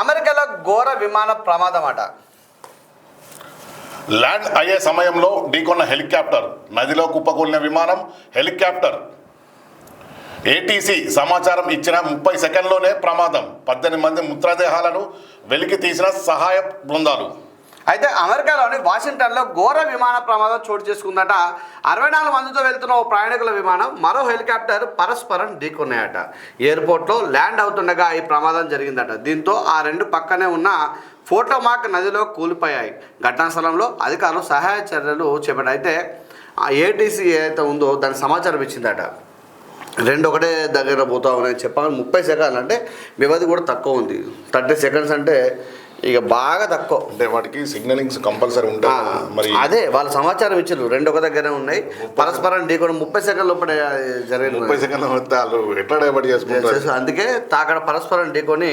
అమెరికాలో ఘోర విమాన ప్రమాదం అట. ల్యాండ్ అయ్యే సమయంలో ఢీకొన్న హెలికాప్టర్, నదిలో కుప్పకూలిన విమానం, హెలికాప్టర్. ఏటీసీ సమాచారం ఇచ్చిన 30 సెకండ్లోనే ప్రమాదం. 18 మంది మృతదేహాలను వెలికి తీసిన సహాయ బృందాలు. అయితే అమెరికాలోని వాషింగ్టన్లో ఘోర విమాన ప్రమాదం చోటు చేసుకుందట. 64 మందితో వెళ్తున్న ఓ ప్రయాణికుల విమానం మరో హెలికాప్టర్ పరస్పరం ఢీకొన్నాయట. ఎయిర్పోర్ట్లో ల్యాండ్ అవుతుండగా ఈ ప్రమాదం జరిగిందట. దీంతో ఆ రెండు పక్కనే ఉన్న ఫోటోమాక్ నదిలో కూలిపోయాయి. ఘటనా స్థలంలో అధికారులు సహాయ చర్యలు చేపట్టారు. అయితే ఆ ఏటీసీ ఏదైతే ఉందో దానికి సమాచారం ఇచ్చిందట. రెండు ఒకటే దగ్గర పోతా ఉన్నాయని చెప్పాలి. 30 సెకండ్లు అంటే వ్యవధి కూడా తక్కువ ఉంది. 30 సెకండ్స్ అంటే ఇక బాగా తక్కువ. అంటే వాటికి సిగ్నలింగ్స్ కంపల్సరీ ఉంటాయి. మరి అదే వాళ్ళు సమాచారం ఇచ్చారు. రెండు ఒక దగ్గరే ఉన్నాయి. పరస్పరం ఢీకొని 30 సెకండ్ల లోపల జరిగింది. 30 సెకండ్ల వాళ్ళు ఎట్లా డైవర్ట్ చేసుకుంటారు. అందుకే తాకడ పరస్పరం ఢీకొని